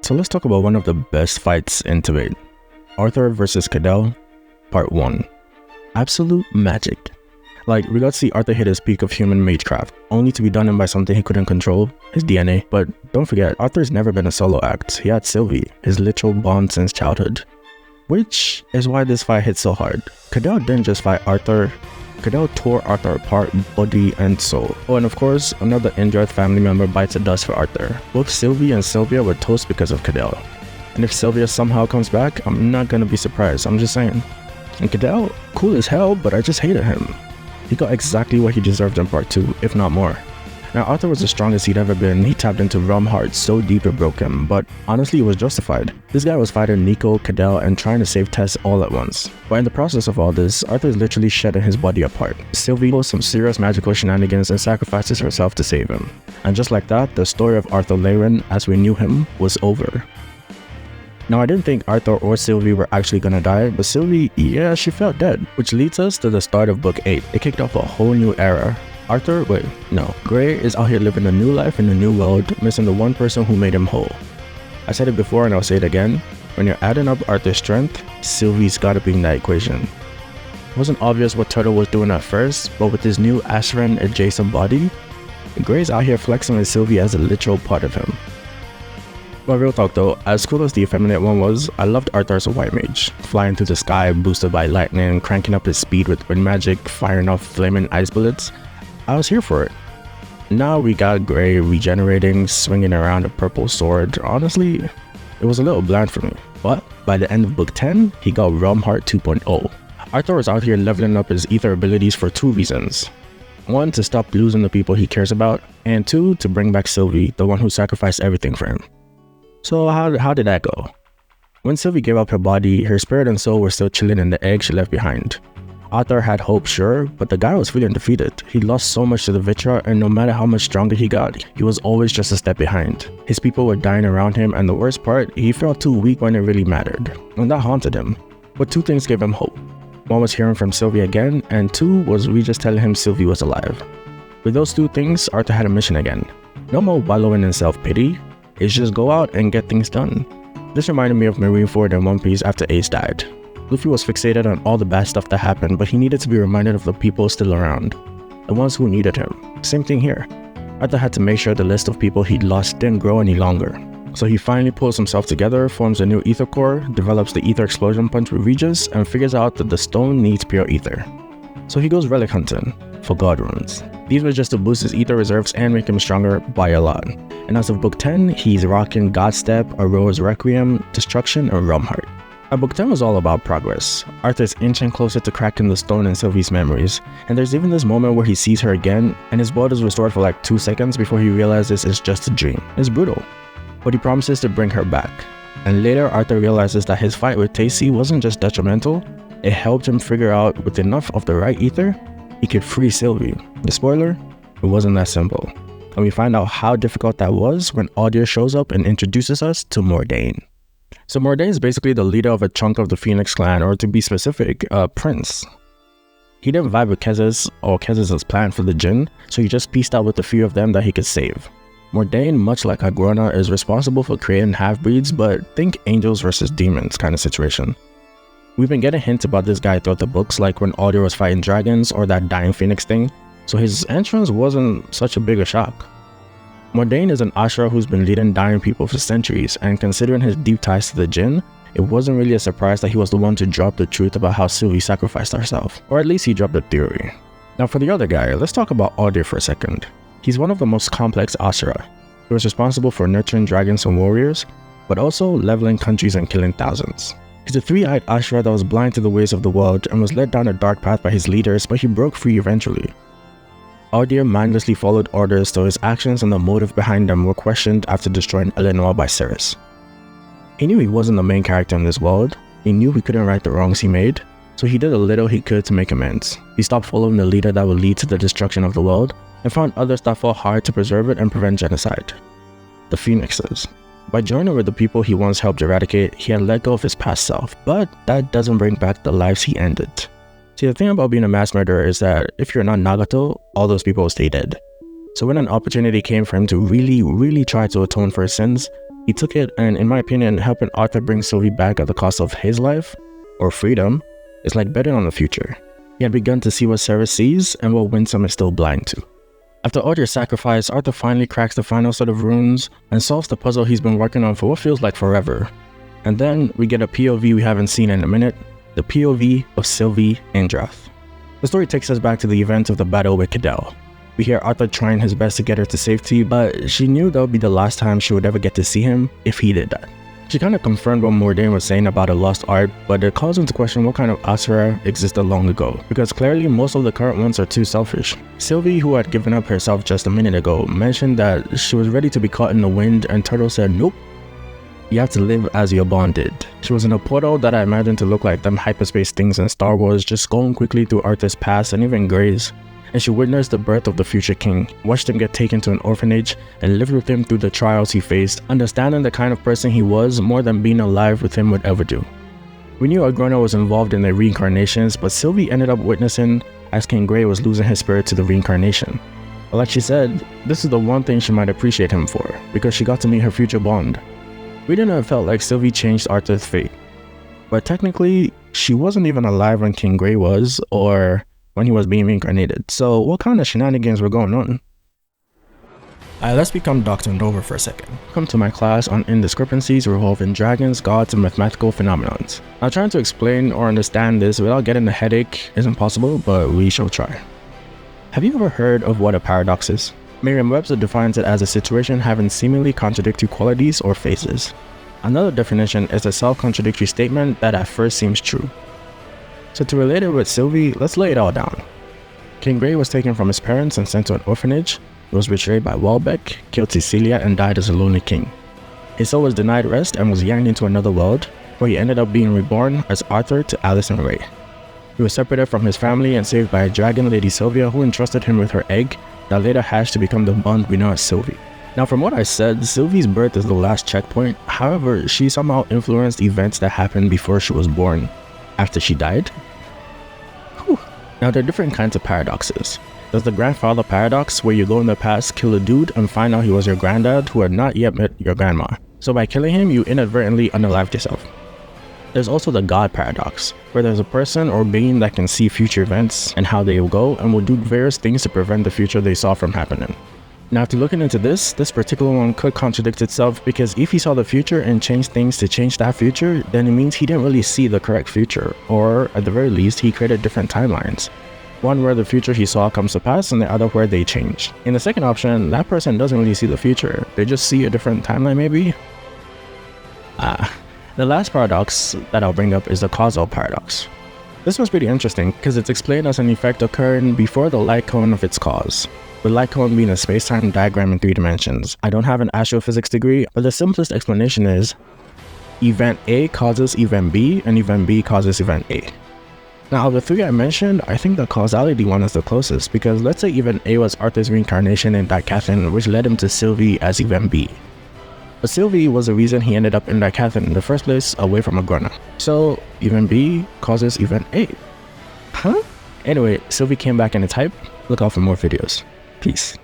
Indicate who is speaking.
Speaker 1: So let's talk about one of the best fights in TBATE. Arthur vs Cadell, Part 1. Absolute magic. Like, we got to see Arthur hit his peak of human magecraft, only to be done in by something he couldn't control, his DNA. But don't forget, Arthur's never been a solo act. He had Sylvie, his literal bond since childhood. Which is why this fight hit so hard. Cadell didn't just fight Arthur, Cadell tore Arthur apart body and soul. Oh, and of course, another injured family member bites the dust for Arthur. Both Sylvie and Sylvia were toast because of Cadell. And if Sylvia somehow comes back, I'm not gonna be surprised, I'm just saying. And Cadell, cool as hell, but I just hated him. He got exactly what he deserved in part 2, if not more. Now, Arthur was the strongest he'd ever been. He tapped into Realm Heart so deep it broke him, but honestly it was justified. This guy was fighting Nico, Cadell, and trying to save Tess all at once. But in the process of all this, Arthur is literally shedding his body apart. Sylvie pulls some serious magical shenanigans and sacrifices herself to save him. And just like that, the story of Arthur Leywin, as we knew him, was over. Now, I didn't think Arthur or Sylvie were actually gonna die, but Sylvie, yeah, she felt dead. Which leads us to the start of Book 8. It kicked off a whole new era. Arthur, wait, no. Gray is out here living a new life in a new world, missing the one person who made him whole. I said it before and I'll say it again. When you're adding up Arthur's strength, Sylvie's gotta be in that equation. It wasn't obvious what Turtle was doing at first, but with his new Asura adjacent body, Gray's out here flexing with Sylvie as a literal part of him. But real talk though, as cool as the effeminate one was, I loved Arthur as a white mage. Flying through the sky, boosted by lightning, cranking up his speed with wind magic, firing off flaming ice bullets. I was here for it. Now we got Gray regenerating, swinging around a purple sword. Honestly, it was a little bland for me. But by the end of Book 10, he got Realm Heart 2.0. Arthur was out here leveling up his ether abilities for 2 reasons. 1, to stop losing the people he cares about, and 2, to bring back Sylvie, the one who sacrificed everything for him. So how did that go? When Sylvie gave up her body, her spirit and soul were still chilling in the egg she left behind. Arthur had hope, sure, but the guy was feeling defeated. He lost so much to the Vitra, and no matter how much stronger he got, he was always just a step behind. His people were dying around him, and the worst part, he felt too weak when it really mattered. And that haunted him. But 2 things gave him hope. 1 was hearing from Sylvie again, and 2 was Regis telling him Sylvie was alive. With those 2 things, Arthur had a mission again. No more wallowing in self-pity. It's just go out and get things done. This reminded me of Marineford in One Piece after Ace died. Luffy was fixated on all the bad stuff that happened, but he needed to be reminded of the people still around. The ones who needed him. Same thing here. Arthur had to make sure the list of people he'd lost didn't grow any longer. So he finally pulls himself together, forms a new ether core, develops the ether explosion punch with Regis, and figures out that the stone needs pure ether. So he goes relic hunting for god runes. These were just to boost his ether reserves and make him stronger by a lot. And as of Book 10, he's rocking Godstep, Aurora's Requiem, Destruction, and Realm Heart. Book 10 was all about progress. Arthur's inching closer to cracking the stone in Sylvie's memories, and there's even this moment where he sees her again, and his world is restored for like 2 seconds before he realizes it's just a dream. It's brutal, but he promises to bring her back. And later, Arthur realizes that his fight with Tacy wasn't just detrimental, it helped him figure out with enough of the right ether, he could free Sylvie. The spoiler? It wasn't that simple. And we find out how difficult that was when Audia shows up and introduces us to Mordain. So Mordain is basically the leader of a chunk of the Phoenix clan, or to be specific, a prince. He didn't vibe with Kez's or Kez's plan for the Jinn, so he just pieced out with a few of them that he could save. Mordain, much like Agrona, is responsible for creating half-breeds, but think angels versus demons kind of situation. We've been getting hints about this guy throughout the books, like when Audia was fighting dragons or that dying phoenix thing, so his entrance wasn't such a big a shock. Mordain is an Asura who's been leading dying people for centuries, and considering his deep ties to the Jinn, it wasn't really a surprise that he was the one to drop the truth about how Sylvie sacrificed herself, or at least he dropped the theory. Now for the other guy, let's talk about Audia for a second. He's one of the most complex Asura. He was responsible for nurturing dragons and warriors, but also leveling countries and killing thousands. He's a 3-eyed Asura that was blind to the ways of the world and was led down a dark path by his leaders, but he broke free eventually. Audia mindlessly followed orders, so his actions and the motive behind them were questioned after destroying Eleanor by Cirrus. He knew he wasn't the main character in this world, he knew he couldn't right the wrongs he made, so he did a little he could to make amends. He stopped following the leader that would lead to the destruction of the world, and found others that fought hard to preserve it and prevent genocide. The Phoenixes. By joining with the people he once helped eradicate, he had let go of his past self, but that doesn't bring back the lives he ended. See, the thing about being a mass murderer is that if you're not Nagato, all those people will stay dead. So when an opportunity came for him to really try to atone for his sins, He took it, and in my opinion, helping Arthur bring Sylvie back at the cost of his life, or freedom, is like betting on the future. He had begun to see what Sarah sees and what Winsome is still blind to. After Audrey's sacrifice, Arthur finally cracks the final set of runes and solves the puzzle he's been working on for what feels like forever. And then we get a POV we haven't seen in a minute, the POV of Sylvie Indrath. The story takes us back to the events of the battle with Cadell. We hear Arthur trying his best to get her to safety, but she knew that would be the last time she would ever get to see him if he did that. She kind of confirmed what Mordain was saying about a lost art, but it calls into question what kind of Asura existed long ago, because clearly most of the current ones are too selfish. Sylvie, who had given up herself just a minute ago, mentioned that she was ready to be caught in the wind, and Turtle said nope. You have to live as you're bonded. She was in a portal that I imagined to look like them hyperspace things in Star Wars, just going quickly through Arthur's past and even Grey's. And she witnessed the birth of the future king, watched him get taken to an orphanage, and lived with him through the trials he faced, understanding the kind of person he was more than being alive with him would ever do. We knew Agrona was involved in their reincarnations, but Sylvie ended up witnessing as King Grey was losing his spirit to the reincarnation. But like she said, this is the one thing she might appreciate him for, because she got to meet her future bond. We didn't have felt like Sylvie changed Arthur's fate, but technically, she wasn't even alive when King Grey was, or when he was being reincarnated, so what kind of shenanigans were going on? Alright, let's become doctrined over for a second. Welcome to my class on indiscrepancies revolving dragons, gods, and mathematical phenomenons. Now trying to explain or understand this without getting a headache isn't possible, but we shall try. Have you ever heard of what a paradox is? Merriam-Webster defines it as a situation having seemingly contradictory qualities or phases. Another definition is a self-contradictory statement that at first seems true. So to relate it with Sylvie, let's lay it all down. King Grey was taken from his parents and sent to an orphanage. He was betrayed by Welbeck, killed Cecilia, and died as a lonely king. His soul was denied rest and was yanked into another world, where he ended up being reborn as Arthur to Alice and Ray. He was separated from his family and saved by a dragon, Lady Sylvia, who entrusted him with her egg that later hatched to become the bond we know as Sylvie. Now from what I said, Sylvie's birth is the last checkpoint. However, she somehow influenced events that happened before she was born, after she died. Whew. Now there are different kinds of paradoxes. There's the grandfather paradox, where you go in the past, kill a dude, and find out he was your granddad who had not yet met your grandma. So by killing him, you inadvertently unalived yourself. There's also the God paradox, where there's a person or being that can see future events and how they will go, and will do various things to prevent the future they saw from happening. Now after looking into this particular one could contradict itself, because if he saw the future and changed things to change that future, then it means he didn't really see the correct future, or at the very least he created different timelines. One where the future he saw comes to pass, and the other where they change. In the second option, that person doesn't really see the future, they just see a different timeline maybe? The last paradox that I'll bring up is the causal paradox. This one's pretty interesting because it's explained as an effect occurring before the light cone of its cause, with light cone being a space-time diagram in 3 dimensions. I don't have an astrophysics degree, but the simplest explanation is event A causes event B, and event B causes event A. Now of the 3 I mentioned, I think the causality one is the closest, because let's say event A was Arthur's reincarnation in Dicathin, which led him to Sylvie as event B. But Sylvie was the reason he ended up in Dicathin in the first place, away from Agrona. So event B causes event A. Huh? Anyway, Sylvie came back in its hype. Look out for more videos. Peace.